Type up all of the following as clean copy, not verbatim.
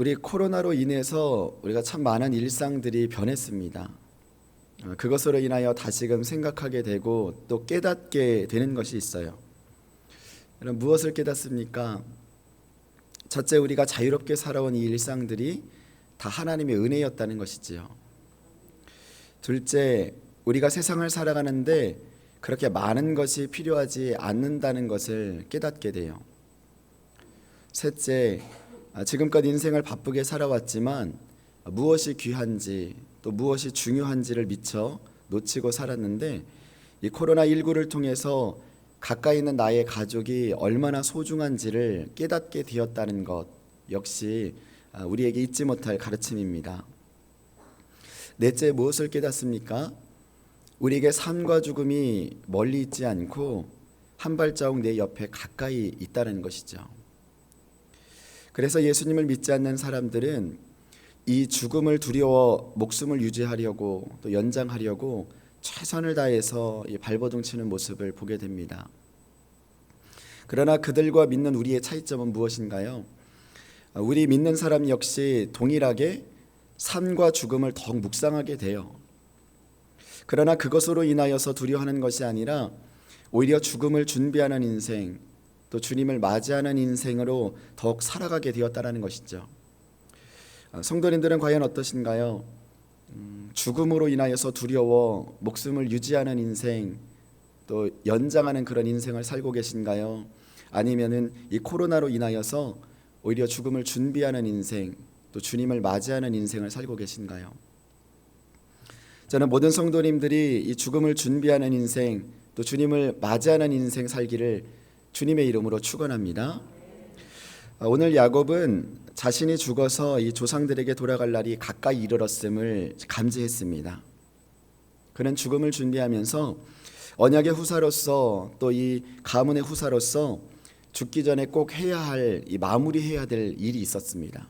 우리 코로나로 인해서 우리가 참 많은 일상들이 변했습니다. 그것으로 인하여 다시금 생각하게 되고 또 깨닫게 되는 것이 있어요. 여러분, 무엇을 깨닫습니까? 첫째, 우리가 자유롭게 살아온 이 일상들이 다 하나님의 은혜였다는 것이지요. 둘째, 우리가 세상을 살아가는데 그렇게 많은 것이 필요하지 않는다는 것을 깨닫게 돼요. 셋째, 지금껏 인생을 바쁘게 살아왔지만 무엇이 귀한지 또 무엇이 중요한지를 미처 놓치고 살았는데 이 코로나19를 통해서 가까이 있는 나의 가족이 얼마나 소중한지를 깨닫게 되었다는 것 역시 우리에게 잊지 못할 가르침입니다. 넷째, 무엇을 깨닫습니까? 우리에게 삶과 죽음이 멀리 있지 않고 한 발자국 내 옆에 가까이 있다는 것이죠. 그래서 예수님을 믿지 않는 사람들은 이 죽음을 두려워 목숨을 유지하려고 또 연장하려고 최선을 다해서 발버둥 치는 모습을 보게 됩니다. 그러나 그들과 믿는 우리의 차이점은 무엇인가요? 우리 믿는 사람 역시 동일하게 삶과 죽음을 더욱 묵상하게 돼요. 그러나 그것으로 인하여서 두려워하는 것이 아니라 오히려 죽음을 준비하는 인생, 또 주님을 맞이하는 인생으로 더욱 살아가게 되었다는 것이죠. 성도님들은 과연 어떠신가요? 죽음으로 인하여서 두려워 목숨을 유지하는 인생, 또 연장하는 그런 인생을 살고 계신가요? 아니면은 이 코로나로 인하여서 오히려 죽음을 준비하는 인생, 또 주님을 맞이하는 인생을 살고 계신가요? 저는 모든 성도님들이 이 죽음을 준비하는 인생, 또 주님을 맞이하는 인생 살기를 주님의 이름으로 축원합니다. 오늘 야곱은 자신이 죽어서 이 조상들에게 돌아갈 날이 가까이 이르렀음을 감지했습니다. 그는 죽음을 준비하면서 언약의 후사로서 또 이 가문의 후사로서 죽기 전에 꼭 해야 할, 이 마무리해야 될 일이 있었습니다.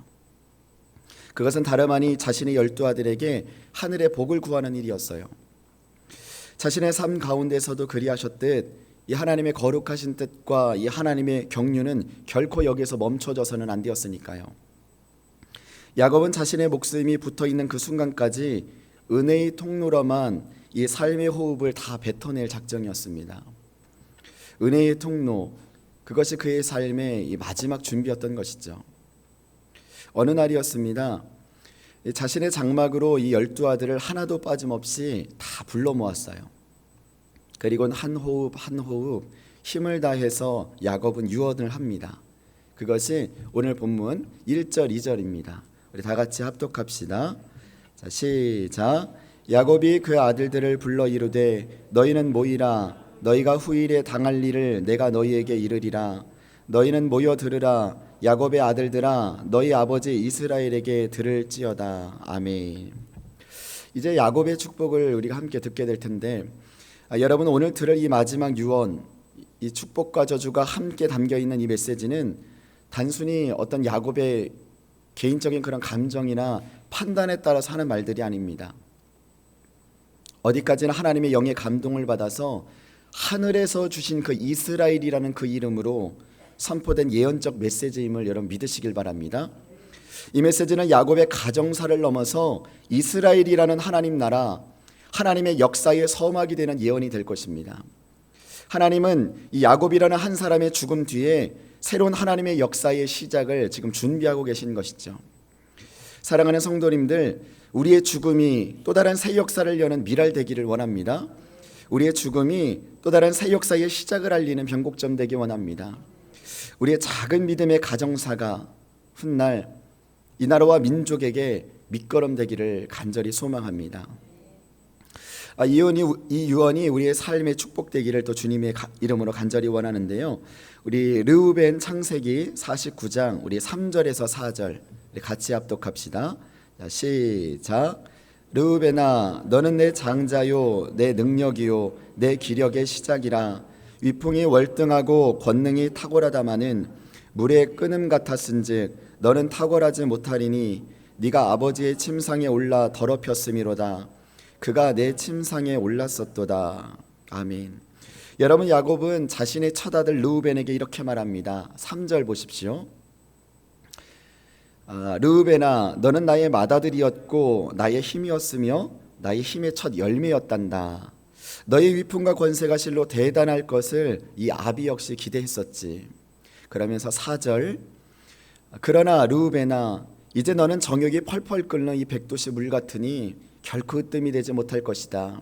그것은 다름 아니 자신의 12 아들에게 하늘의 복을 구하는 일이었어요. 자신의 삶 가운데서도 그리하셨듯 이 하나님의 거룩하신 뜻과 이 하나님의 경륜은 결코 여기서 멈춰져서는 안 되었으니까요. 야곱은 자신의 목숨이 붙어있는 그 순간까지 은혜의 통로로만 이 삶의 호흡을 다 뱉어낼 작정이었습니다. 은혜의 통로, 그것이 그의 삶의 이 마지막 준비였던 것이죠. 어느 날이었습니다. 자신의 장막으로 이 12 아들을 하나도 빠짐없이 다 불러 모았어요. 그리고는 한 호흡 한 호흡 힘을 다해서 야곱은 유언을 합니다. 그것이 오늘 본문 1절 2절입니다. 우리 다 같이 합독합시다. 자, 시작. 야곱이 그 아들들을 불러 이르되 너희는 모이라. 너희가 후일에 당할 일을 내가 너희에게 이르리라. 너희는 모여 들으라. 야곱의 아들들아, 너희 아버지 이스라엘에게 들을지어다. 아멘. 이제 야곱의 축복을 우리가 함께 듣게 될 텐데, 여러분, 오늘 들을 이 마지막 유언, 이 축복과 저주가 함께 담겨있는 이 메시지는 단순히 어떤 야곱의 개인적인 그런 감정이나 판단에 따라서 하는 말들이 아닙니다. 어디까지나 하나님의 영의 감동을 받아서 하늘에서 주신 그 이스라엘이라는 그 이름으로 선포된 예언적 메시지임을 여러분 믿으시길 바랍니다. 이 메시지는 야곱의 가정사를 넘어서 이스라엘이라는 하나님 나라, 하나님의 역사의 서막이 되는 예언이 될 것입니다. 하나님은 이 야곱이라는 한 사람의 죽음 뒤에 새로운 하나님의 역사의 시작을 지금 준비하고 계신 것이죠. 사랑하는 성도님들, 우리의 죽음이 또 다른 새 역사를 여는 미랄되기를 원합니다. 우리의 죽음이 또 다른 새 역사의 시작을 알리는 변곡점 되기 원합니다. 우리의 작은 믿음의 가정사가 훗날 이 나라와 민족에게 밑거름 되기를 간절히 소망합니다. 이 유언이 우리의 삶의 축복되기를 또 주님의 이름으로 간절히 원하는데요. 우리 르우벤 창세기 49장 우리 3절에서 4절 우리 같이 합독합시다. 자, 시작. 르우벤아, 너는 내 장자요, 내 능력이요, 내 기력의 시작이라. 위풍이 월등하고 권능이 탁월하다마는 물의 끓음 같았은즉 너는 탁월하지 못하리니 네가 아버지의 침상에 올라 더럽혔음이로다. 그가 내 침상에 올랐었도다. 아멘. 여러분, 야곱은 자신의 첫 아들 르우벤에게 이렇게 말합니다. 3절 보십시오. 르우벤아, 너는 나의 맏아들이었고 나의 힘이었으며 나의 힘의 첫 열매였단다. 너의 위풍과 권세가 실로 대단할 것을 이 아비 역시 기대했었지. 그러면서 4절, 그러나 르우벤아, 이제 너는 정욕이 펄펄 끓는 이 백도시 물 같으니 결코 으뜸이 되지 못할 것이다.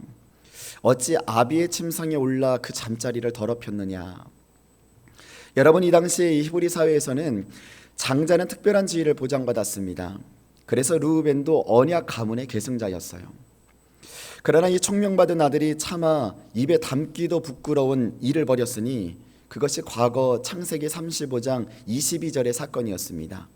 어찌 아비의 침상에 올라 그 잠자리를 더럽혔느냐. 여러분, 이 당시 이 히브리 사회에서는 장자는 특별한 지위를 보장받았습니다. 그래서 르우벤도 언약 가문의 계승자였어요. 그러나 이 총명받은 아들이 차마 입에 담기도 부끄러운 일을 벌였으니 그것이 과거 창세기 35장 22절의 사건이었습니다.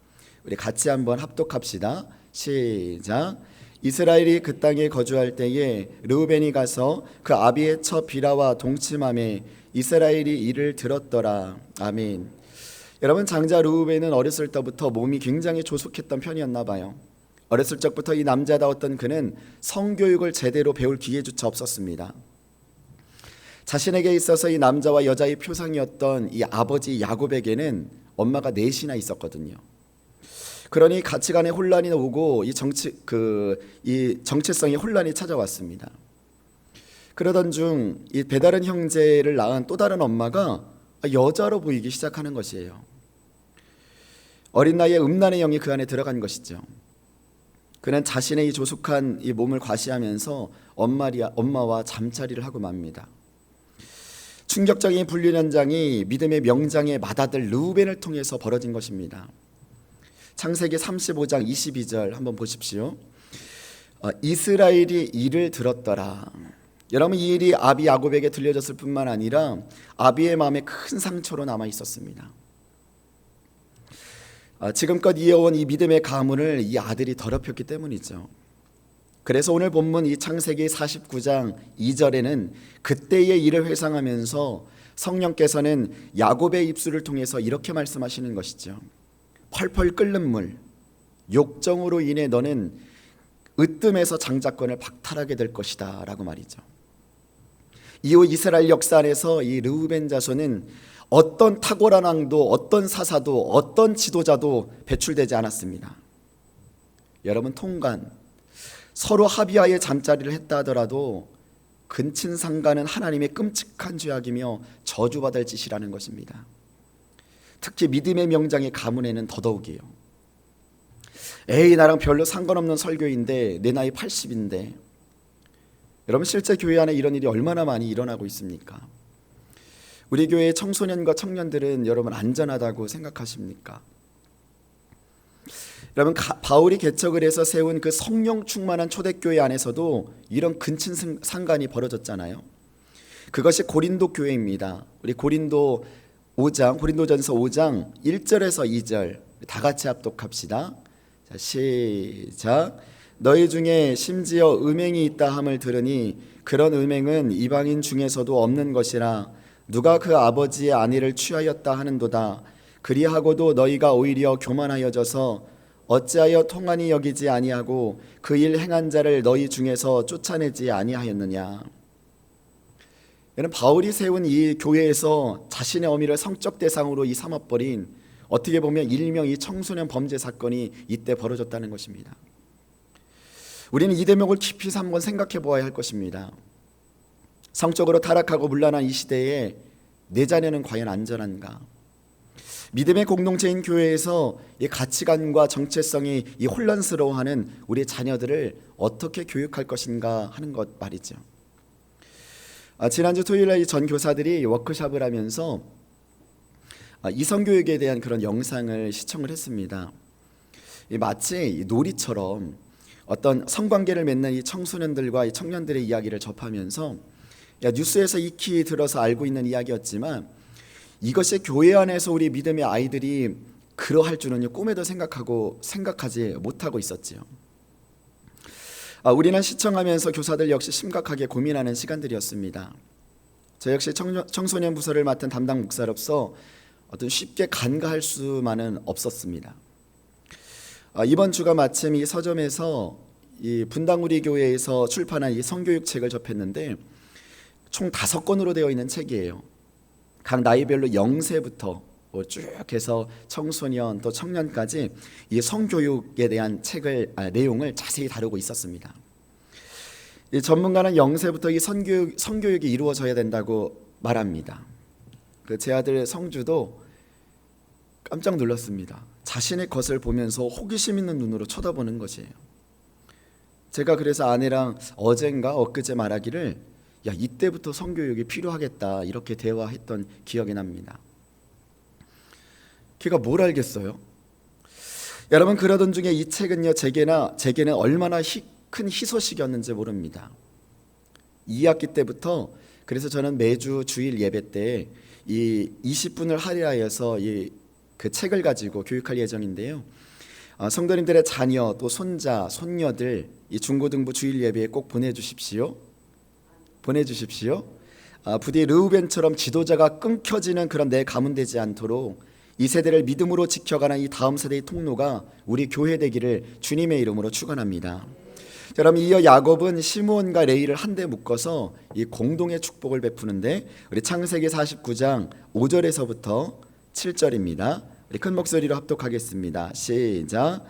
우리 같이 한번 합독합시다. 시작. 이스라엘이 그 땅에 거주할 때에 르우벤이 가서 그 아비의 처 비라와 동침함에 이스라엘이 이를 들었더라. 아멘. 여러분, 장자 르우벤은 어렸을 때부터 몸이 굉장히 조숙했던 편이었나 봐요. 어렸을 적부터 이 남자다웠던 그는 성교육을 제대로 배울 기회조차 없었습니다. 자신에게 있어서 이 남자와 여자의 표상이었던 이 아버지 야곱에게는 엄마가 넷이나 있었거든요. 그러니 가치관의 혼란이 오고 이 정체성의 혼란이 찾아왔습니다. 그러던 중 이 배다른 형제를 낳은 또 다른 엄마가 여자로 보이기 시작하는 것이에요. 어린 나이에 음란의 영이 그 안에 들어간 것이죠. 그는 자신의 이 조숙한 이 몸을 과시하면서 엄마와 잠자리를 하고 맙니다. 충격적인 분류 현장이 믿음의 명장의 맏아들 르우벤을 통해서 벌어진 것입니다. 창세기 35장 22절 한번 보십시오. 이스라엘이 이를 들었더라. 여러분, 이 일이 아비 야곱에게 들려졌을 뿐만 아니라 아비의 마음에 큰 상처로 남아 있었습니다. 지금껏 이어온 이 믿음의 가문을 이 아들이 더럽혔기 때문이죠. 그래서 오늘 본문 이 창세기 49장 2절에는 그때의 일을 회상하면서 성령께서는 야곱의 입술을 통해서 이렇게 말씀하시는 것이죠. 펄펄 끓는 물, 욕정으로 인해 너는 으뜸에서 장자권을 박탈하게 될 것이다 라고 말이죠. 이후 이스라엘 역사 안에서 이 르우벤 자손은 어떤 탁월한 왕도, 어떤 사사도, 어떤 지도자도 배출되지 않았습니다. 여러분, 통관, 서로 합의하에 잠자리를 했다 하더라도 근친상간은 하나님의 끔찍한 죄악이며 저주받을 짓이라는 것입니다. 특히 믿음의 명장의 가문에는 더더욱이요. 에이, 나랑 별로 상관없는 설교인데 내 나이 80인데. 여러분, 실제 교회 안에 이런 일이 얼마나 많이 일어나고 있습니까? 우리 교회의 청소년과 청년들은 여러분 안전하다고 생각하십니까? 여러분, 바울이 개척을 해서 세운 그 성령 충만한 초대교회 안에서도 이런 근친상간이 벌어졌잖아요. 그것이 고린도 교회입니다. 우리 고린도전서 5장 1절에서 2절 다 같이 합독합시다. 자, 시작. 너희 중에 심지어 음행이 있다 함을 들으니 그런 음행은 이방인 중에서도 없는 것이라 누가 그 아버지의 아내를 취하였다 하는도다. 그리하고도 너희가 오히려 교만하여져서 어찌하여 통한이 여기지 아니하고 그 일 행한 자를 너희 중에서 쫓아내지 아니하였느냐. 여러분, 바울이 세운 이 교회에서 자신의 어미를 성적 대상으로 이 삼아버린, 어떻게 보면 일명 이 청소년 범죄 사건이 이때 벌어졌다는 것입니다. 우리는 이 대목을 깊이 한번 생각해 보아야 할 것입니다. 성적으로 타락하고 문란한 이 시대에 내 자녀는 과연 안전한가? 믿음의 공동체인 교회에서 이 가치관과 정체성이 이 혼란스러워하는 우리 자녀들을 어떻게 교육할 것인가 하는 것 말이죠. 지난주 토요일에 이 전 교사들이 워크숍을 하면서 이성교육에 대한 그런 영상을 시청을 했습니다. 마치 놀이처럼 어떤 성관계를 맺는 이 청소년들과 이 청년들의 이야기를 접하면서 뉴스에서 익히 들어서 알고 있는 이야기였지만 이것이 교회 안에서 우리 믿음의 아이들이 그러할 줄은 꿈에도 생각하지 못하고 있었지요. 우리는 시청하면서 교사들 역시 심각하게 고민하는 시간들이었습니다. 저 역시 청소년 부서를 맡은 담당 목사로서 어떤 쉽게 간과할 수만은 없었습니다. 이번 주가 마침 이 서점에서 이 분당우리 교회에서 출판한 이 성교육 책을 접했는데 총 5권으로 되어 있는 책이에요. 각 나이별로 0세부터 쭉 해서 청소년 또 청년까지 이 성교육에 대한 내용을 자세히 다루고 있었습니다. 이 전문가는 영세부터 이 성교육이 이루어져야 된다고 말합니다. 제 아들 성주도 깜짝 놀랐습니다. 자신의 것을 보면서 호기심 있는 눈으로 쳐다보는 것이에요. 제가 그래서 아내랑 어젠가 엊그제 말하기를 야, 이때부터 성교육이 필요하겠다 이렇게 대화했던 기억이 납니다. 걔가 뭘 알겠어요? 여러분, 그러던 중에 이 책은요, 제게는 얼마나 큰 희소식이었는지 모릅니다. 2학기 때부터 그래서 저는 매주 주일 예배 때 이 20분을 할애하여서 그 책을 가지고 교육할 예정인데요. 성도님들의 자녀 또 손자, 손녀들 이 중고등부 주일 예배에 꼭 보내주십시오. 부디 르우벤처럼 지도자가 끊겨지는 그런 내 가문 되지 않도록 이 세대를 믿음으로 지켜가는 이 다음 세대의 통로가 우리 교회 되기를 주님의 이름으로 축원합니다. 여러분, 이어 야곱은 시므온과 레위를 한데 묶어서 이 공동의 축복을 베푸는데 우리 창세기 49장 5절에서부터 7절입니다. 우리 큰 목소리로 합독하겠습니다. 시작.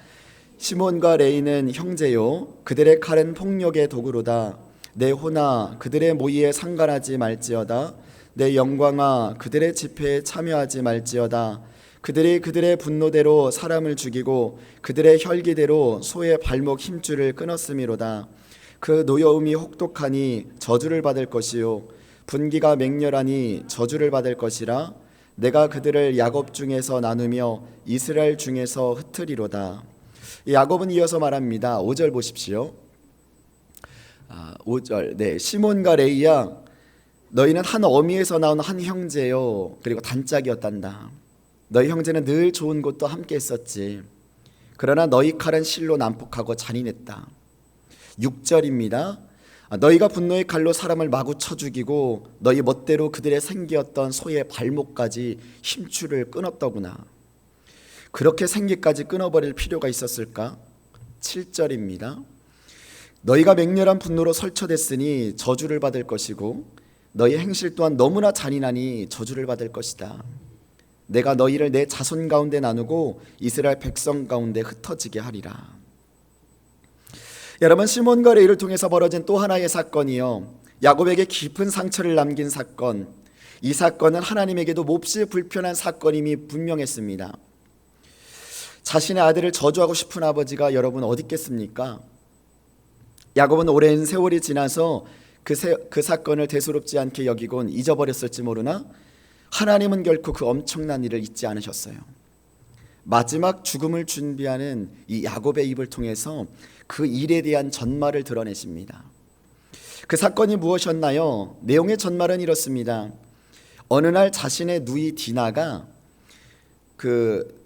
시므온과 레위는 형제요, 그들의 칼은 폭력의 도구로다. 내 호나 그들의 모의에 상관하지 말지어다. 내 영광아 그들의 집회에 참여하지 말지어다. 그들이 그들의 분노대로 사람을 죽이고 그들의 혈기대로 소의 발목 힘줄을 끊었음이로다. 그 노여움이 혹독하니 저주를 받을 것이요 분기가 맹렬하니 저주를 받을 것이라. 내가 그들을 야곱 중에서 나누며 이스라엘 중에서 흩으리로다. 야곱은 이어서 말합니다. 5절 보십시오. 5절. 네, 시몬과 레이야, 너희는 한 어미에서 나온 한 형제요, 그리고 단짝이었단다. 너희 형제는 늘 좋은 곳도 함께 했었지. 그러나 너희 칼은 실로 난폭하고 잔인했다. 6절입니다. 너희가 분노의 칼로 사람을 마구 쳐 죽이고 너희 멋대로 그들의 생기였던 소의 발목까지 힘줄을 끊었더구나. 그렇게 생기까지 끊어버릴 필요가 있었을까? 7절입니다. 너희가 맹렬한 분노로 설쳐댔으니 저주를 받을 것이고 너희 행실 또한 너무나 잔인하니 저주를 받을 것이다. 내가 너희를 내 자손 가운데 나누고 이스라엘 백성 가운데 흩어지게 하리라. 여러분, 시몬과 레위를 통해서 벌어진 또 하나의 사건이요, 야곱에게 깊은 상처를 남긴 사건. 이 사건은 하나님에게도 몹시 불편한 사건임이 분명했습니다. 자신의 아들을 저주하고 싶은 아버지가 여러분 어디 있겠습니까? 야곱은 오랜 세월이 지나서 그 사건을 대수롭지 않게 여기곤 잊어버렸을지 모르나 하나님은 결코 그 엄청난 일을 잊지 않으셨어요. 마지막 죽음을 준비하는 이 야곱의 입을 통해서 그 일에 대한 전말을 드러내십니다. 그 사건이 무엇이었나요? 내용의 전말은 이렇습니다. 어느 날 자신의 누이 디나가 그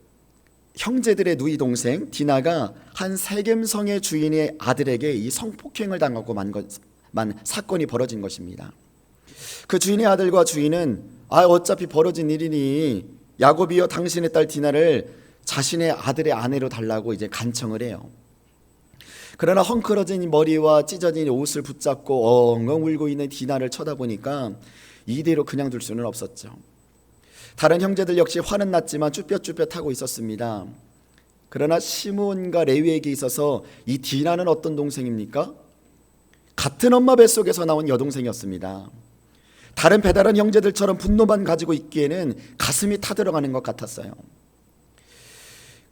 형제들의 누이 동생 디나가 한 세겜성의 주인의 아들에게 이 성폭행을 당하고 만 사건이 벌어진 것입니다. 그 주인의 아들과 주인은 어차피 벌어진 일이니 야곱이여 당신의 딸 디나를 자신의 아들의 아내로 달라고 이제 간청을 해요. 그러나 헝클어진 머리와 찢어진 옷을 붙잡고 엉엉 울고 있는 디나를 쳐다보니까 이대로 그냥 둘 수는 없었죠. 다른 형제들 역시 화는 났지만 쭈뼛쭈뼛하고 있었습니다. 그러나 시므온과 레위에게 있어서 이 디나는 어떤 동생입니까? 같은 엄마 뱃속에서 나온 여동생이었습니다. 다른 배다른 형제들처럼 분노만 가지고 있기에는 가슴이 타들어가는 것 같았어요.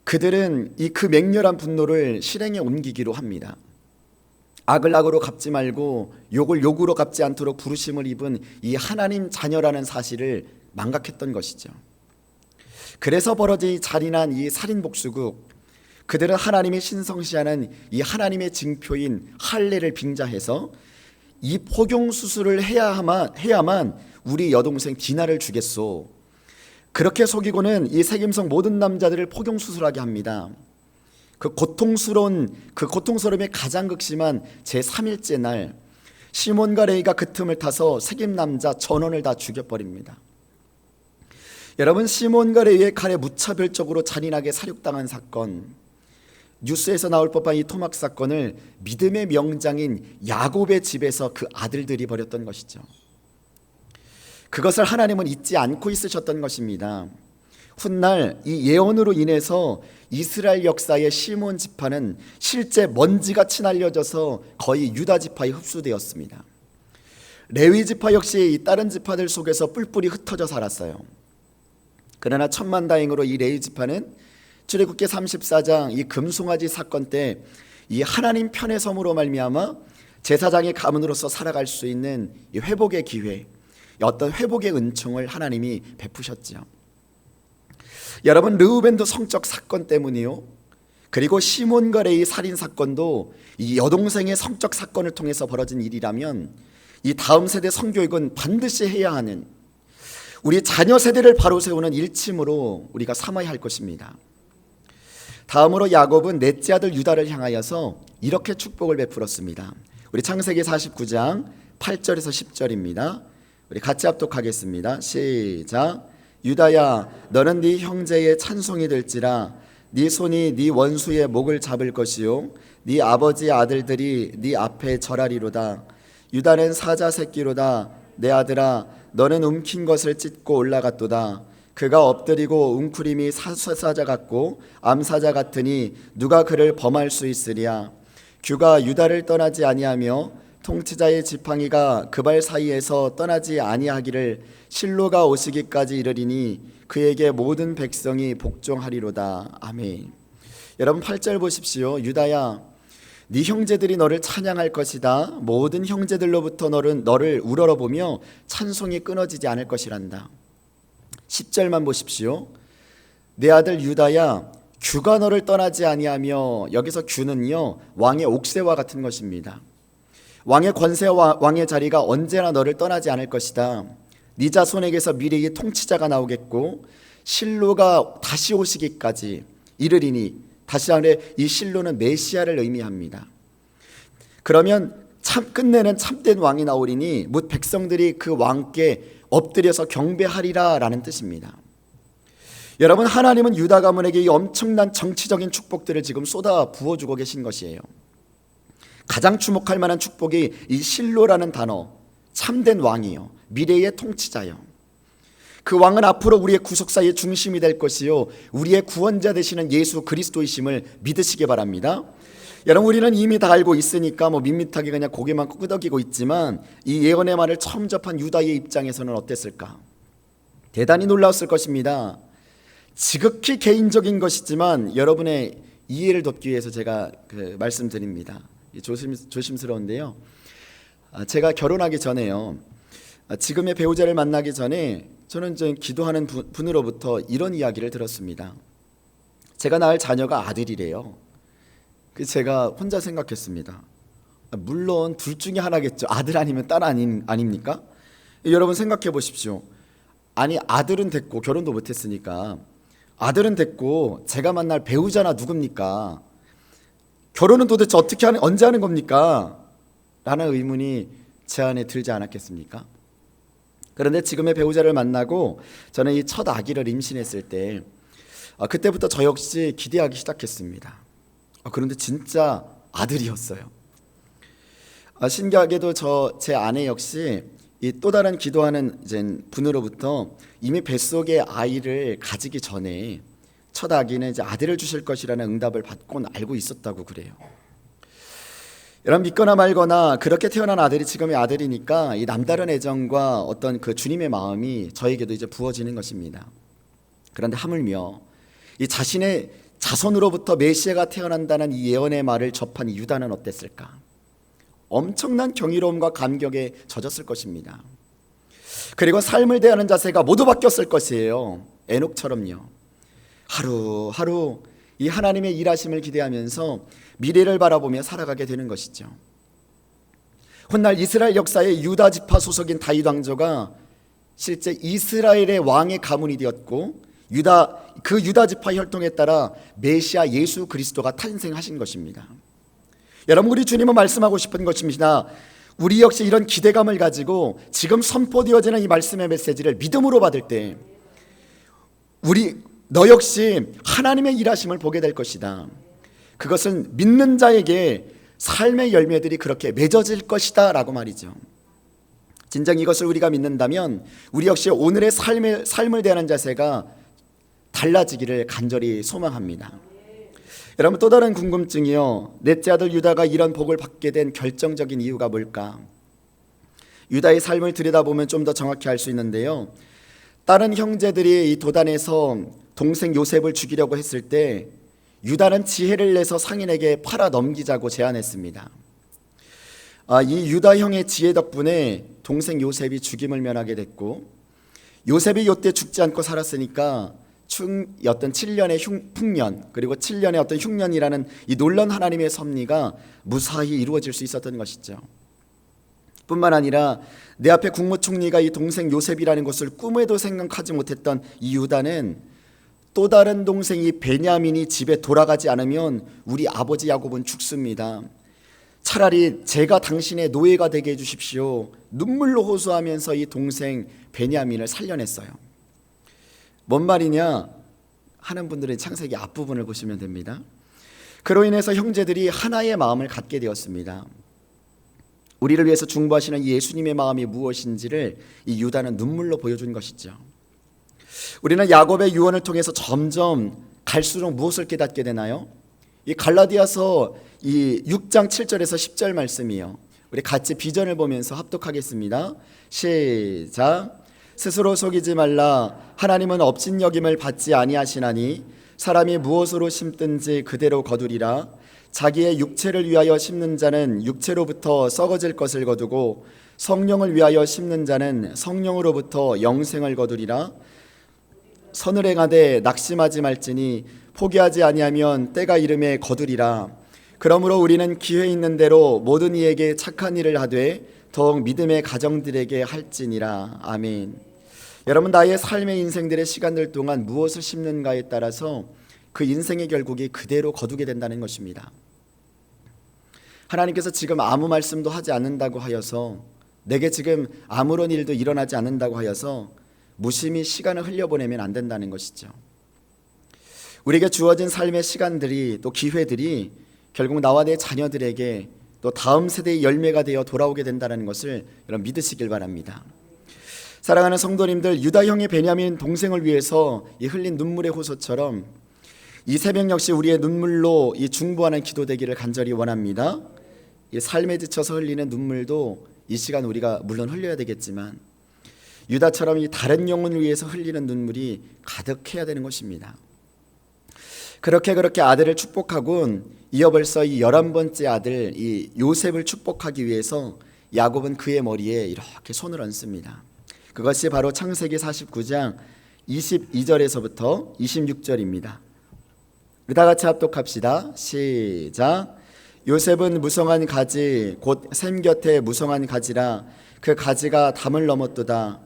그들은 그 맹렬한 분노를 실행에 옮기기로 합니다. 악을 악으로 갚지 말고 욕을 욕으로 갚지 않도록 부르심을 입은 이 하나님 자녀라는 사실을 망각했던 것이죠. 그래서 벌어진 잔인한 이 살인복수국, 그들은 하나님의 신성시하는 이 하나님의 징표인 할례를 빙자해서 이 포경 수술을 해야만 우리 여동생 디나를 주겠소. 그렇게 속이고는 이 세겜성 모든 남자들을 포경 수술하게 합니다. 그 고통스러움이 가장 극심한 제3일째 날, 시몬과 레위가 그 틈을 타서 세겜 남자 전원을 다 죽여버립니다. 여러분, 시몬과 레위의 칼에 무차별적으로 잔인하게 살육당한 사건, 뉴스에서 나올 법한 이 토막 사건을 믿음의 명장인 야곱의 집에서 그 아들들이 벌였던 것이죠. 그것을 하나님은 잊지 않고 있으셨던 것입니다. 훗날 이 예언으로 인해서 이스라엘 역사의 시몬 지파는 실제 먼지같이 날려져서 거의 유다 지파에 흡수되었습니다. 레위 지파 역시 이 다른 지파들 속에서 뿔뿔이 흩어져 살았어요. 그러나 천만다행으로 이 레위 지파는 출애굽기 34장 이 금송아지 사건 때 이 하나님 편의 섬으로 말미암아 제사장의 가문으로서 살아갈 수 있는 이 회복의 기회, 어떤 회복의 은총을 하나님이 베푸셨죠. 여러분, 르우벤도 성적 사건 때문이요, 그리고 시몬과 레위 살인 사건도 이 여동생의 성적 사건을 통해서 벌어진 일이라면 이 다음 세대 성교육은 반드시 해야 하는, 우리 자녀 세대를 바로 세우는 일침으로 우리가 삼아야 할 것입니다. 다음으로 야곱은 넷째 아들 유다를 향하여서 이렇게 축복을 베풀었습니다. 우리 창세기 49장 8절에서 10절입니다. 우리 같이 합독하겠습니다. 시작. 유다야, 너는 네 형제의 찬송이 될지라. 네 손이 네 원수의 목을 잡을 것이요 네 아버지의 아들들이 네 앞에 절하리로다. 유다는 사자 새끼로다. 내 아들아, 너는 움킨 것을 찢고 올라갔도다. 그가 엎드리고 웅크림이 사자 같고 암사자 같으니 누가 그를 범할 수 있으랴. 규가 유다를 떠나지 아니하며 통치자의 지팡이가 그 발 사이에서 떠나지 아니하기를 실로가 오시기까지 이르리니 그에게 모든 백성이 복종하리로다. 아멘. 여러분 8절 보십시오. 유다야, 네 형제들이 너를 찬양할 것이다. 모든 형제들로부터 너를 우러러보며 찬송이 끊어지지 않을 것이란다. 10절만 보십시오. 내 아들 유다야, 규가 너를 떠나지 아니하며, 여기서 규는요 왕의 옥새와 같은 것입니다. 왕의 권세와 왕의 자리가 언제나 너를 떠나지 않을 것이다. 네 자손에게서 미래의 통치자가 나오겠고 실로가 다시 오시기까지 이르리니, 다시 말해 이 실로는 메시아를 의미합니다. 그러면 끝내는 참된 왕이 나오리니 뭇 백성들이 그 왕께 엎드려서 경배하리라 라는 뜻입니다. 여러분, 하나님은 유다 가문에게 이 엄청난 정치적인 축복들을 지금 쏟아 부어주고 계신 것이에요. 가장 주목할 만한 축복이 이 실로라는 단어, 참된 왕이요, 미래의 통치자요. 그 왕은 앞으로 우리의 구속사의 중심이 될 것이요 우리의 구원자 되시는 예수 그리스도이심을 믿으시기 바랍니다. 여러분, 우리는 이미 다 알고 있으니까 밋밋하게 그냥 고개만 끄덕이고 있지만 이 예언의 말을 처음 접한 유다의 입장에서는 어땠을까? 대단히 놀라웠을 것입니다. 지극히 개인적인 것이지만 여러분의 이해를 돕기 위해서 제가 말씀드립니다. 조심스러운데요, 제가 결혼하기 전에요, 지금의 배우자를 만나기 전에 저는 기도하는 분으로부터 이런 이야기를 들었습니다. 제가 낳을 자녀가 아들이래요. 그래서 제가 혼자 생각했습니다. 물론 둘 중에 하나겠죠. 아들 아니면 딸 아닙니까? 여러분 생각해 보십시오. 아니, 아들은 됐고 결혼도 못했으니까 아들은 됐고 제가 만날 배우자나 누굽니까? 결혼은 도대체 언제 하는 겁니까? 라는 의문이 제 안에 들지 않았겠습니까? 그런데 지금의 배우자를 만나고 저는 이 첫 아기를 임신했을 때 그때부터 저 역시 기대하기 시작했습니다. 그런데 진짜 아들이었어요. 신기하게도 제 아내 역시 이 또 다른 기도하는 분으로부터 이미 뱃속에 아이를 가지기 전에 첫 아기는 아들을 주실 것이라는 응답을 받고 알고 있었다고 그래요. 여러분, 믿거나 말거나 그렇게 태어난 아들이 지금의 아들이니까 이 남다른 애정과 어떤 그 주님의 마음이 저에게도 이제 부어지는 것입니다. 그런데 하물며 이 자신의 자손으로부터 메시아가 태어난다는 이 예언의 말을 접한 이 유다는 어땠을까? 엄청난 경이로움과 감격에 젖었을 것입니다. 그리고 삶을 대하는 자세가 모두 바뀌었을 것이에요. 에녹처럼요. 하루하루 이 하나님의 일하심을 기대하면서 미래를 바라보며 살아가게 되는 것이죠. 훗날 이스라엘 역사의 유다 지파 소속인 다윗 왕조가 실제 이스라엘의 왕의 가문이 되었고 그 유다 지파 혈통에 따라 메시아 예수 그리스도가 탄생하신 것입니다. 여러분, 우리 주님은 말씀하고 싶은 것입니다. 우리 역시 이런 기대감을 가지고 지금 선포되어지는 이 말씀의 메시지를 믿음으로 받을 때 너 역시 하나님의 일하심을 보게 될 것이다. 그것은 믿는 자에게 삶의 열매들이 그렇게 맺어질 것이다 라고 말이죠. 진정 이것을 우리가 믿는다면 우리 역시 오늘의 삶을 대하는 자세가 달라지기를 간절히 소망합니다. 여러분, 또 다른 궁금증이요. 넷째 아들 유다가 이런 복을 받게 된 결정적인 이유가 뭘까? 유다의 삶을 들여다보면 좀 더 정확히 알 수 있는데요. 다른 형제들이 이 도단에서 동생 요셉을 죽이려고 했을 때 유다는 지혜를 내서 상인에게 팔아 넘기자고 제안했습니다. 이 유다 형의 지혜 덕분에 동생 요셉이 죽임을 면하게 됐고, 요셉이 이때 죽지 않고 살았으니까 어떤 7년의 풍년, 그리고 7년의 어떤 흉년이라는 이 놀라운 하나님의 섭리가 무사히 이루어질 수 있었던 것이죠. 뿐만 아니라 내 앞에 국무총리가 이 동생 요셉이라는 것을 꿈에도 생각하지 못했던 이 유다는 또 다른 동생이 베냐민이 집에 돌아가지 않으면 우리 아버지 야곱은 죽습니다. 차라리 제가 당신의 노예가 되게 해주십시오. 눈물로 호소하면서 이 동생 베냐민을 살려냈어요. 뭔 말이냐 하는 분들은 창세기 앞부분을 보시면 됩니다. 그로 인해서 형제들이 하나의 마음을 갖게 되었습니다. 우리를 위해서 중보하시는 예수님의 마음이 무엇인지를 이 유다는 눈물로 보여준 것이죠. 우리는 야곱의 유언을 통해서 점점 갈수록 무엇을 깨닫게 되나요? 이 갈라디아서 이 6장 7절에서 10절 말씀이요. 우리 같이 비전을 보면서 합독하겠습니다. 시작. 스스로 속이지 말라. 하나님은 업신여김을 받지 아니하시나니 사람이 무엇으로 심든지 그대로 거두리라. 자기의 육체를 위하여 심는 자는 육체로부터 썩어질 것을 거두고 성령을 위하여 심는 자는 성령으로부터 영생을 거두리라. 선을 행하되 낙심하지 말지니 포기하지 아니하면 때가 이름에 거두리라. 그러므로 우리는 기회 있는 대로 모든 이에게 착한 일을 하되 더욱 믿음의 가정들에게 할지니라. 아멘. 여러분, 나의 삶의 인생들의 시간들 동안 무엇을 심는가에 따라서 그 인생의 결국이 그대로 거두게 된다는 것입니다. 하나님께서 지금 아무 말씀도 하지 않는다고 하여서, 내게 지금 아무런 일도 일어나지 않는다고 하여서 무심히 시간을 흘려보내면 안 된다는 것이죠. 우리에게 주어진 삶의 시간들이, 또 기회들이 결국 나와 내 자녀들에게 또 다음 세대의 열매가 되어 돌아오게 된다는 것을 여러분 믿으시길 바랍니다. 사랑하는 성도님들, 유다 형의 베냐민 동생을 위해서 이 흘린 눈물의 호소처럼 이 새벽 역시 우리의 눈물로 이 중보하는 기도 되기를 간절히 원합니다. 이 삶에 지쳐서 흘리는 눈물도 이 시간 우리가 물론 흘려야 되겠지만 유다처럼 이 다른 영혼을 위해서 흘리는 눈물이 가득해야 되는 것입니다. 그렇게 아들을 축복하곤 이어 벌써 이 11번째 아들 이 요셉을 축복하기 위해서 야곱은 그의 머리에 이렇게 손을 얹습니다. 그것이 바로 창세기 49장 22절에서부터 26절입니다. 다 같이 합독합시다. 시작. 요셉은 무성한 가지 곧 샘 곁에 무성한 가지라 그 가지가 담을 넘었도다.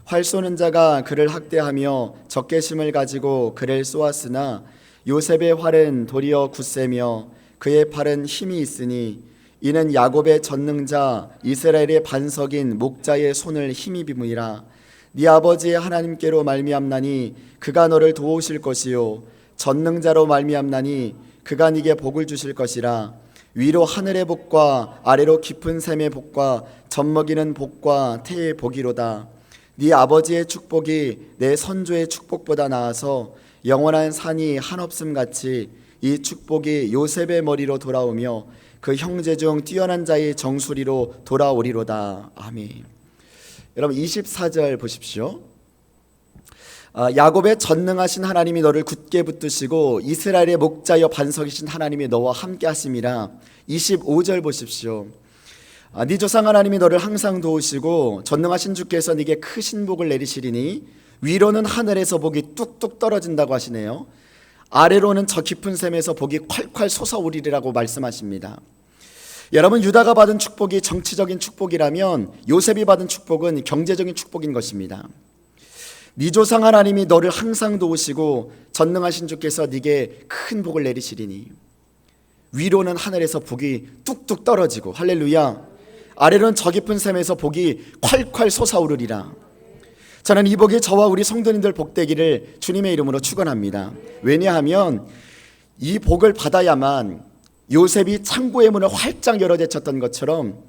활 쏘는 자가 그를 학대하며 적개심을 가지고 그를 쏘았으나 요셉의 활은 도리어 굳세며 그의 팔은 힘이 있으니 이는 야곱의 전능자 이스라엘의 반석인 목자의 손을 힘이 비무이라. 네 아버지의 하나님께로 말미암나니 그가 너를 도우실 것이요 전능자로 말미암나니 그가 네게 복을 주실 것이라. 위로 하늘의 복과 아래로 깊은 샘의 복과 젖먹이는 복과 태의 복이로다. 네 아버지의 축복이 내 선조의 축복보다 나아서 영원한 산이 한없음 같이 이 축복이 요셉의 머리로 돌아오며 그 형제 중 뛰어난 자의 정수리로 돌아오리로다. 아멘. 여러분 24절 보십시오. 야곱의 전능하신 하나님이 너를 굳게 붙드시고 이스라엘의 목자여 반석이신 하나님이 너와 함께 하심이라. 25절 보십시오. 네 조상 하나님이 너를 항상 도우시고 전능하신 주께서 네게 크신 복을 내리시리니 위로는 하늘에서 복이 뚝뚝 떨어진다고 하시네요. 아래로는 저 깊은 샘에서 복이 콸콸 솟아오리라고 말씀하십니다. 여러분, 유다가 받은 축복이 정치적인 축복이라면 요셉이 받은 축복은 경제적인 축복인 것입니다. 네 조상 하나님이 너를 항상 도우시고 전능하신 주께서 네게 큰 복을 내리시리니 위로는 하늘에서 복이 뚝뚝 떨어지고 할렐루야, 아래로는 저 깊은 샘에서 복이 콸콸 솟아오르리라. 저는 이 복이 저와 우리 성도님들 복되기를 주님의 이름으로 축원합니다. 왜냐하면 이 복을 받아야만 요셉이 창고의 문을 활짝 열어 제쳤던 것처럼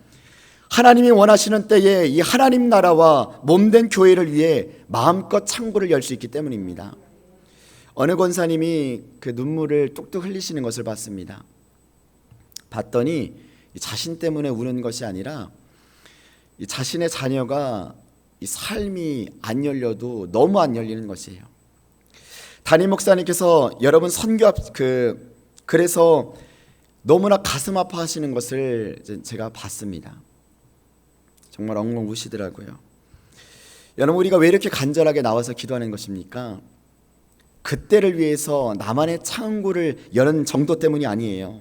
하나님이 원하시는 때에 이 하나님 나라와 몸된 교회를 위해 마음껏 창고를 열 수 있기 때문입니다. 어느 권사님이 그 눈물을 뚝뚝 흘리시는 것을 봤습니다. 봤더니 자신 때문에 우는 것이 아니라 자신의 자녀가 이 삶이 안 열려도 너무 안 열리는 것이에요. 담임 목사님께서 여러분 그래서 너무나 가슴 아파하시는 것을 제가 봤습니다. 정말 엉엉 우시더라고요. 여러분, 우리가 왜 이렇게 간절하게 나와서 기도하는 것입니까? 그때를 위해서 나만의 창구를 여는 정도 때문이 아니에요.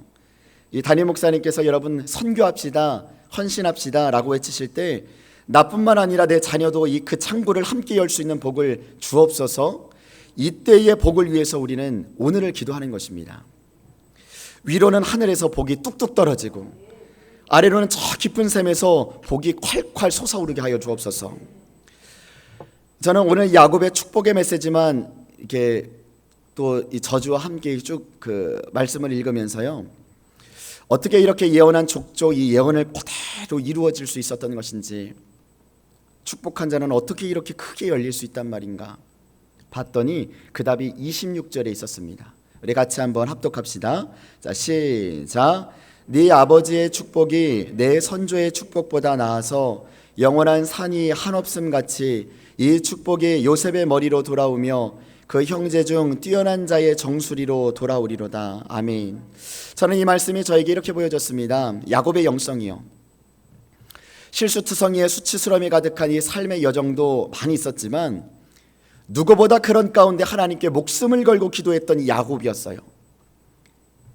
이 담임 목사님께서 여러분 선교합시다, 헌신합시다 라고 외치실 때 나뿐만 아니라 내 자녀도 그 창구를 함께 열 수 있는 복을 주옵소서. 이때의 복을 위해서 우리는 오늘을 기도하는 것입니다. 위로는 하늘에서 복이 뚝뚝 떨어지고 아래로는 저 깊은 샘에서 복이 콸콸 솟아오르게 하여 주옵소서. 저는 오늘 야곱의 축복의 메시지만 이렇게 또 이 저주와 함께 쭉 그 말씀을 읽으면서요, 어떻게 이렇게 예언한 족족 이 예언을 그대로 이루어질 수 있었던 것인지, 축복한 자는 어떻게 이렇게 크게 열릴 수 있단 말인가 봤더니 그 답이 26절에 있었습니다. 우리 같이 한번 합독합시다. 자, 시작. 네 아버지의 축복이 내 선조의 축복보다 나아서 영원한 산이 한없음 같이 이 축복이 요셉의 머리로 돌아오며 그 형제 중 뛰어난 자의 정수리로 돌아오리로다. 아멘. 저는 이 말씀이 저에게 이렇게 보여졌습니다. 야곱의 영성이요, 실수투성이의 수치스러움이 가득한 이 삶의 여정도 많이 있었지만 누구보다 그런 가운데 하나님께 목숨을 걸고 기도했던 야곱이었어요.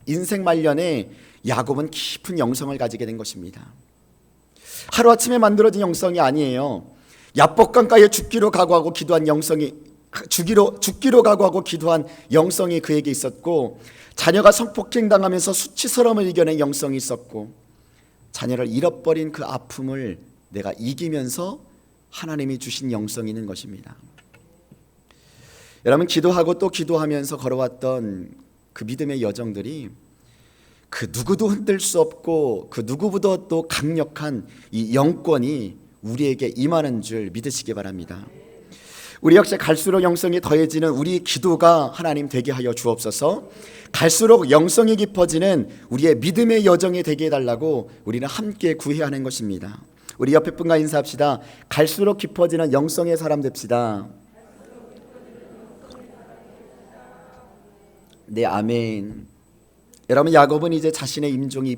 인생 말년에 야곱은 깊은 영성을 가지게 된 것입니다. 하루아침에 만들어진 영성이 아니에요. 야복강가에 죽기로 각오하고 기도한 영성이, 죽기로 각오하고 기도한 영성이 그에게 있었고, 자녀가 성폭행당하면서 수치스러움을 이겨낸 영성이 있었고, 자녀를 잃어버린 그 아픔을 내가 이기면서 하나님이 주신 영성이 있는 것입니다. 여러분, 기도하고 또 기도하면서 걸어왔던 그 믿음의 여정들이 그 누구도 흔들 수 없고 그 누구보다 또 강력한 이 영권이 우리에게 임하는 줄 믿으시기 바랍니다. 우리 역시 갈수록 영성이 더해지는 우리 기도가 하나님 되게 하여 주옵소서. 갈수록 영성이 깊어지는 우리의 믿음의 여정이 되게 해달라고 우리는 함께 구해야 하는 것입니다. 우리 옆에 분과 인사합시다. 갈수록 깊어지는 영성의 사람 됩시다. 네, 아멘. 여러분, 야곱은 이제 자신의 임종이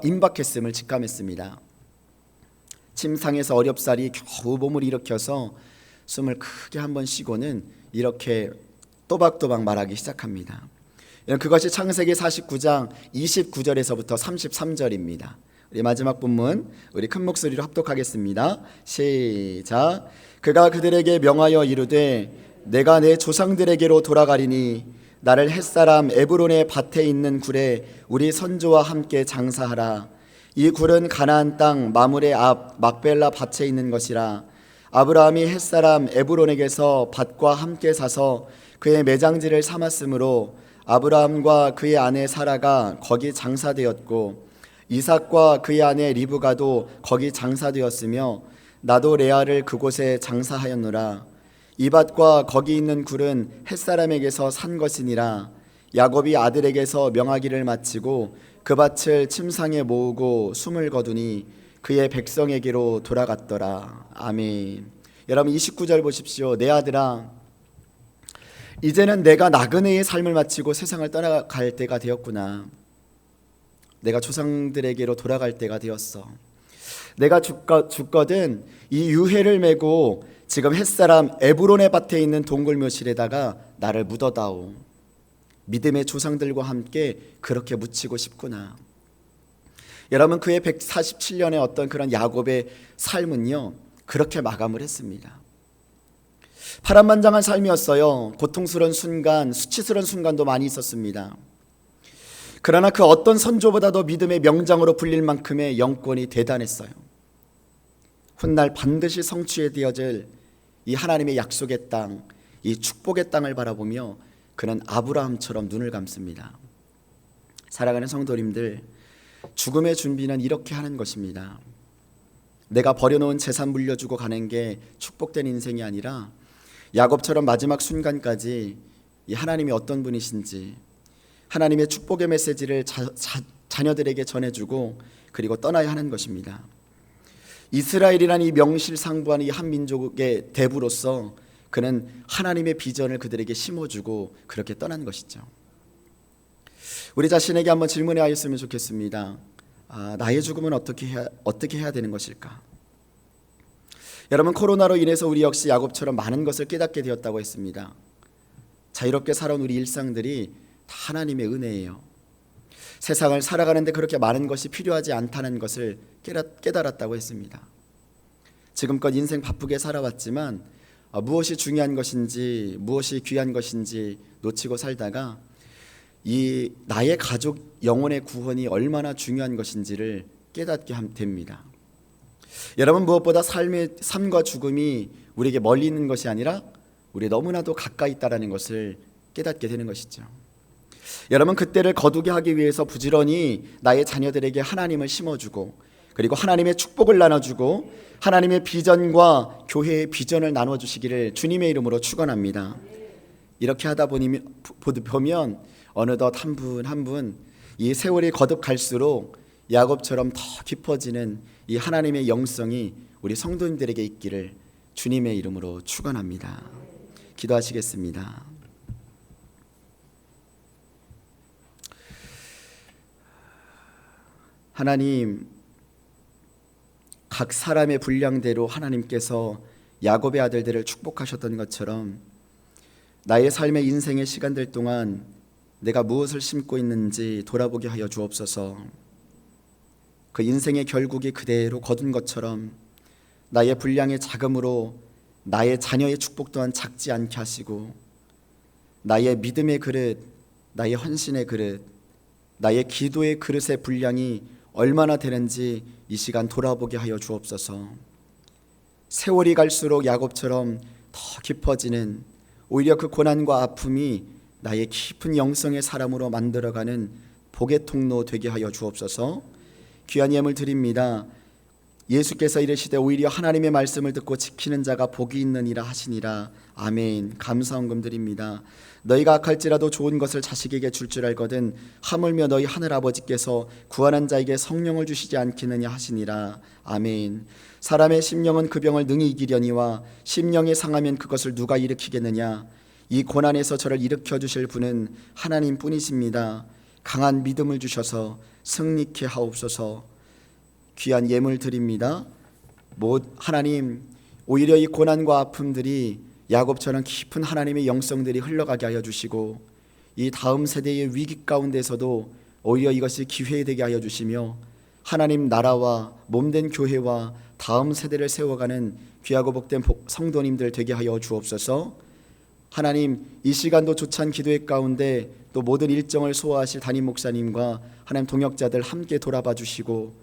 임박했음을 직감했습니다. 침상에서 어렵사리 겨우 몸을 일으켜서 숨을 크게 한번 쉬고는 이렇게 또박또박 말하기 시작합니다. 그것이 창세기 49장 29절에서부터 33절입니다. 우리 마지막 본문 우리 큰 목소리로 합독하겠습니다. 시작. 그가 그들에게 명하여 이르되 내가 내 조상들에게로 돌아가리니 나를 햇사람 에브론의 밭에 있는 굴에 우리 선조와 함께 장사하라. 이 굴은 가나안 땅 마므레 앞 막벨라 밭에 있는 것이라. 아브라함이 햇사람 에브론에게서 밭과 함께 사서 그의 매장지를 삼았으므로 아브라함과 그의 아내 사라가 거기 장사되었고 이삭과 그의 아내 리브가도 거기 장사되었으며 나도 레아를 그곳에 장사하였노라. 이 밭과 거기 있는 굴은 햇사람에게서 산 것이니라. 야곱이 아들에게서 명하기를 마치고 그 밭을 침상에 모으고 숨을 거두니 그의 백성에게로 돌아갔더라. 아멘. 여러분 29절 보십시오. 내 아들아, 이제는 내가 나그네의 삶을 마치고 세상을 떠나갈 때가 되었구나. 내가 조상들에게로 돌아갈 때가 되었어. 내가 죽거든 이 유해를 메고 지금 햇사람 에브론의 밭에 있는 동굴묘실에다가 나를 묻어다오. 믿음의 조상들과 함께 그렇게 묻히고 싶구나. 여러분, 그의 147년의 어떤 그런 야곱의 삶은요, 그렇게 마감을 했습니다. 파란만장한 삶이었어요. 고통스러운 순간, 수치스러운 순간도 많이 있었습니다. 그러나 그 어떤 선조보다도 믿음의 명장으로 불릴 만큼의 영권이 대단했어요. 훗날 반드시 성취되어질 이 하나님의 약속의 땅, 이 축복의 땅을 바라보며 그는 아브라함처럼 눈을 감습니다. 사랑하는 성도님들, 죽음의 준비는 이렇게 하는 것입니다. 내가 버려놓은 재산 물려주고 가는 게 축복된 인생이 아니라 야곱처럼 마지막 순간까지 이 하나님이 어떤 분이신지, 하나님의 축복의 메시지를 자녀들에게 전해주고 그리고 떠나야 하는 것입니다. 이스라엘이라는 이 명실상부한 이 한 민족의 대부로서 그는 하나님의 비전을 그들에게 심어주고 그렇게 떠난 것이죠. 우리 자신에게 한번 질문해 하였으면 좋겠습니다. 나의 죽음은 어떻게 해야 되는 것일까? 여러분, 코로나로 인해서 우리 역시 야곱처럼 많은 것을 깨닫게 되었다고 했습니다. 자유롭게 살아온 우리 일상들이 다 하나님의 은혜예요. 세상을 살아가는데 그렇게 많은 것이 필요하지 않다는 것을 깨달았다고 했습니다. 지금껏 인생 바쁘게 살아왔지만 무엇이 중요한 것인지, 무엇이 귀한 것인지 놓치고 살다가 이 나의 가족 영혼의 구원이 얼마나 중요한 것인지를 깨닫게 됩니다. 여러분, 무엇보다 삶과 죽음이 우리에게 멀리 있는 것이 아니라 우리 너무나도 가까이 있다는 것을 깨닫게 되는 것이죠. 여러분, 그때를 거두게 하기 위해서 부지런히 나의 자녀들에게 하나님을 심어주고 그리고 하나님의 축복을 나눠주고 하나님의 비전과 교회의 비전을 나눠주시기를 주님의 이름으로 축원합니다. 이렇게 하다 보면 어느덧 한 분 한 분 이 세월이 거듭 갈수록 야곱처럼 더 깊어지는 이 하나님의 영성이 우리 성도님들에게 있기를 주님의 이름으로 축원합니다. 기도하시겠습니다. 하나님, 각 사람의 분량대로 하나님께서 야곱의 아들들을 축복하셨던 것처럼 나의 삶의 인생의 시간들 동안 내가 무엇을 심고 있는지 돌아보게 하여 주옵소서. 그 인생의 결국이 그대로 거둔 것처럼 나의 분량의 자금으로 나의 자녀의 축복 또한 작지 않게 하시고 나의 믿음의 그릇, 나의 헌신의 그릇, 나의 기도의 그릇의 분량이 얼마나 되는지 이 시간 돌아보게 하여 주옵소서. 세월이 갈수록 야곱처럼 더 깊어지는, 오히려 그 고난과 아픔이 나의 깊은 영성의 사람으로 만들어가는 복의 통로 되게 하여 주옵소서. 귀한 예물 드립니다. 예수께서 이르시되 오히려 하나님의 말씀을 듣고 지키는 자가 복이 있느니라 하시니라. 아멘. 감사한 금 드립니다. 너희가 악할지라도 좋은 것을 자식에게 줄 알거든 하물며 너희 하늘아버지께서 구하는 자에게 성령을 주시지 않겠느냐 하시니라. 아멘. 사람의 심령은 그 병을 능히 이기려니와 심령이 상하면 그것을 누가 일으키겠느냐. 이 고난에서 저를 일으켜 주실 분은 하나님뿐이십니다. 강한 믿음을 주셔서 승리케 하옵소서. 귀한 예물 드립니다. 하나님, 오히려 이 고난과 아픔들이 야곱처럼 깊은 하나님의 영성들이 흘러가게 하여 주시고 이 다음 세대의 위기 가운데서도 오히려 이것이 기회 되게 하여 주시며 하나님 나라와 몸된 교회와 다음 세대를 세워가는 귀하고 복된 성도님들 되게 하여 주옵소서. 하나님, 이 시간도 조찬 기도의 가운데 또 모든 일정을 소화하실 담임 목사님과 하나님 동역자들 함께 돌아봐 주시고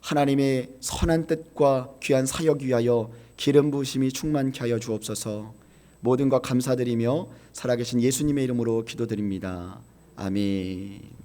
하나님의 선한 뜻과 귀한 사역 위하여 기름 부으심이 충만케 하여 주옵소서. 모든 것 감사드리며 살아계신 예수님의 이름으로 기도드립니다. 아멘.